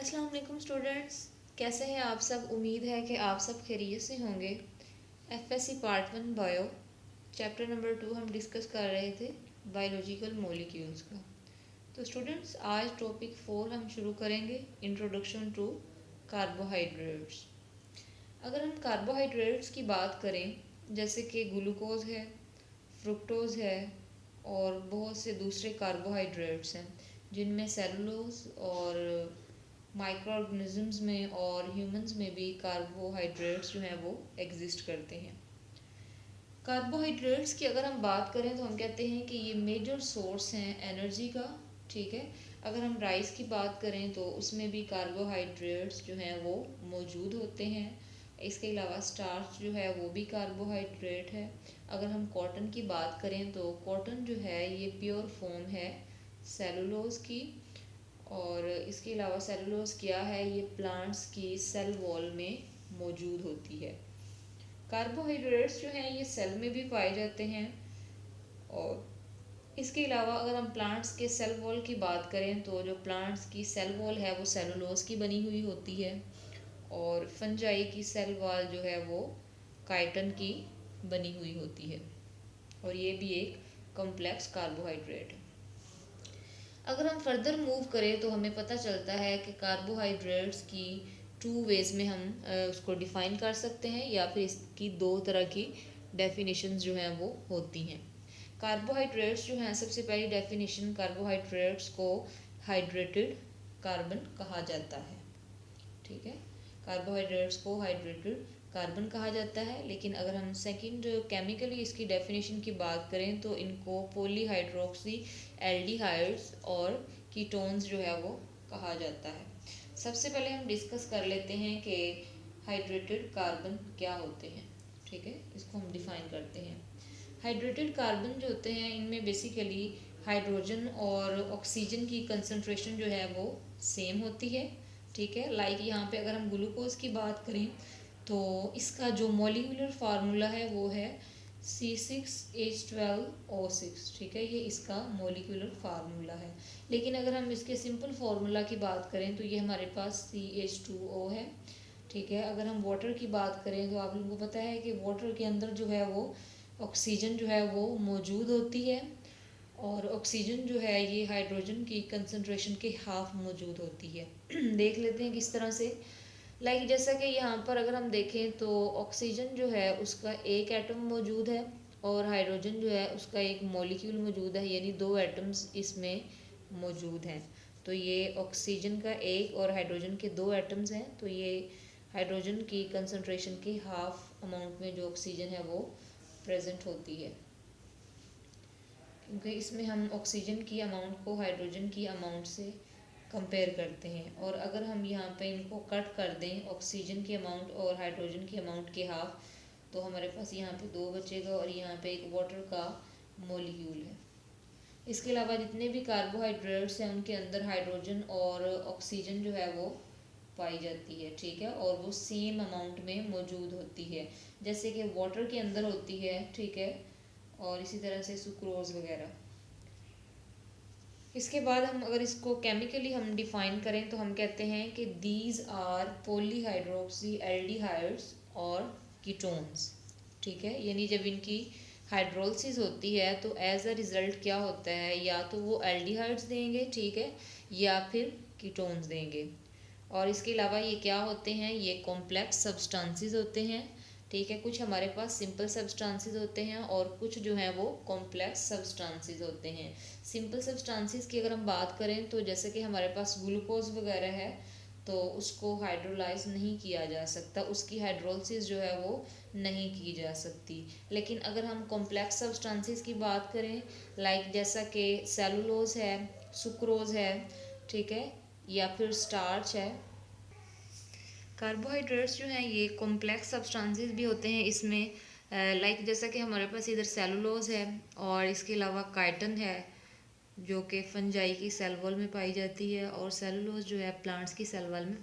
अस्सलाम वालेकुम स्टूडेंट्स, कैसे हैं आप सब। उम्मीद है कि आप सब खैरियत से होंगे। FSc part 1 bio chapter number 2 हम डिस्कस कर रहे थे बायोलॉजिकल मॉलिक्यूल्स का। तो स्टूडेंट्स आज टॉपिक 4 हम शुरू करेंगे, इंट्रोडक्शन टू कार्बोहाइड्रेट्स। अगर हम कार्बोहाइड्रेट्स की बात करें, जैसे कि ग्लूकोज है, फ्रुक्टोज है और बहुत से दूसरे कार्बोहाइड्रेट्स हैं जिनमें सेलुलोज और माइक्रो ऑर्गेनिजम्स में और ह्यूमंस में भी कार्बोहाइड्रेट्स जो हैं वो एग्जिस्ट करते हैं। कार्बोहाइड्रेट्स की अगर हम बात करें तो हम कहते हैं कि ये मेजर सोर्स हैं एनर्जी का। ठीक है, अगर हम राइस की बात करें तो उसमें भी कार्बोहाइड्रेट्स जो हैं वो मौजूद होते हैं। इसके अलावा स्टार्च जो है वो भी कार्बोहाइड्रेट है। अगर हम कॉटन की बात करें तो कॉटन जो है ये प्योर फॉर्म है सेलुलोज की। और इसके अलावा सेलुलोज क्या है, ये प्लांट्स की सेल वॉल में मौजूद होती है। कार्बोहाइड्रेट्स जो हैं ये सेल में भी पाए जाते हैं। और इसके अलावा अगर हम प्लांट्स के सेल वॉल की बात करें तो जो प्लांट्स की सेल वॉल है वो सेलुलोज की बनी हुई होती है और फंजाई की सेल वॉल जो है वो काइटन की बनी हुई होती है और ये भी एक कॉम्प्लेक्स कार्बोहाइड्रेट है। अगर हम फर्दर मूव करें तो हमें पता चलता है कि कार्बोहाइड्रेट्स की 2 वेज में हम उसको डिफ़ाइन कर सकते हैं या फिर इसकी 2 तरह की डेफिनेशंस जो हैं वो होती हैं। कार्बोहाइड्रेट्स जो हैं, सबसे पहली डेफिनेशन, कार्बोहाइड्रेट्स को हाइड्रेटेड कार्बन कहा जाता है। ठीक है, कार्बोहाइड्रेट्स को हाइड्रेटेड कार्बन कहा जाता है। लेकिन अगर हम सेकंड केमिकली इसकी डेफिनेशन की बात करें तो इनको पॉलीहाइड्रोक्सी एल्डिहाइड्स और कीटोन्स जो है वो कहा जाता है। सबसे पहले हम डिस्कस कर लेते हैं कि हाइड्रेटेड कार्बन क्या होते हैं। ठीक है, इसको हम डिफाइन करते हैं। हाइड्रेटेड कार्बन जो होते हैं इनमें बेसिकली हाइड्रोजन और ऑक्सीजन की कंसंट्रेशन जो है वो सेम होती है। ठीक है, लाइक यहाँ पे अगर हम ग्लूकोज की बात करें तो इसका जो मॉलिक्यूलर फार्मूला है वो है C6H12O6। ठीक है, ये इसका मॉलिक्यूलर फार्मूला है। लेकिन अगर हम इसके सिंपल फार्मूला की बात करें तो ये हमारे पास CH2O है। ठीक है, अगर हम वाटर की बात करें तो आप लोगों को पता है कि वाटर के अंदर जो है वो ऑक्सीजन जो है वो मौजूद होती है और ऑक्सीजन जो है ये हाइड्रोजन की कंसंट्रेशन के हाफ मौजूद होती है। देख लेते हैं किस तरह से। लाइक जैसा कि यहाँ पर अगर हम देखें तो ऑक्सीजन जो है उसका एक एटम मौजूद है और हाइड्रोजन जो है उसका एक मॉलिक्यूल मौजूद है, यानी 2 एटम्स इसमें मौजूद हैं। तो ये ऑक्सीजन का एक और हाइड्रोजन के 2 एटम्स हैं। तो ये हाइड्रोजन की कंसंट्रेशन के हाफ अमाउंट में जो ऑक्सीजन है वो प्रेजेंट होती है, क्योंकि इसमें हम ऑक्सीजन की अमाउंट को हाइड्रोजन की अमाउंट से कंपेयर करते हैं। और अगर हम यहाँ पे इनको कट कर दें, ऑक्सीजन की अमाउंट और हाइड्रोजन की अमाउंट के हाफ, तो हमारे पास यहाँ पे 2 बचेगा और यहाँ पे एक वाटर का मॉलिक्यूल है। इसके अलावा जितने भी कार्बोहाइड्रेट्स हैं उनके अंदर हाइड्रोजन और ऑक्सीजन जो है वो पाई जाती है। ठीक है, और वो सेम अमाउंट में मौजूद होती है, जैसे कि वाटर के अंदर होती है। ठीक है, और इसी तरह से सुक्रोज वगैरह। इसके बाद हम अगर इसको केमिकली हम डिफाइन करें तो हम कहते हैं कि दीज आर पॉलीहाइड्रोक्सी एल्डिहाइड्स और कीटोन्स। ठीक है, यानी जब इनकी हाइड्रोलिसिस होती है तो एज अ रिज़ल्ट क्या होता है, या तो वो एल्डिहाइड्स देंगे, ठीक है, या फिर कीटोन्स देंगे। और इसके अलावा ये क्या होते हैं, ये कॉम्प्लेक्स सब्सटेंसेस होते हैं। ठीक है, कुछ हमारे पास सिंपल सब्सटेंसेस होते हैं और कुछ जो हैं वो कॉम्प्लेक्स सब्सटेंसेस होते हैं। सिंपल सब्सटेंसेस की अगर हम बात करें तो जैसे कि हमारे पास ग्लूकोज वगैरह है तो उसको हाइड्रोलाइज नहीं किया जा सकता, उसकी हाइड्रोलिसिस जो है वो नहीं की जा सकती। लेकिन अगर हम कॉम्प्लेक्स सब्सटेंसेस की बात करें, लाइक जैसा कि सेलुलोज है, सुक्रोज है, ठीक है, या फिर स्टार्च है। कार्बोहाइड्रेट्स जो हैं ये कॉम्प्लेक्स सब्सटेंसेस भी होते हैं इसमें, लाइक जैसा कि हमारे पास इधर सेलुलोज है और इसके अलावा काइटन है जो कि फंजाई की सेल वॉल में पाई जाती है और सेलुलोज जो है प्लांट्स की सेल वॉल में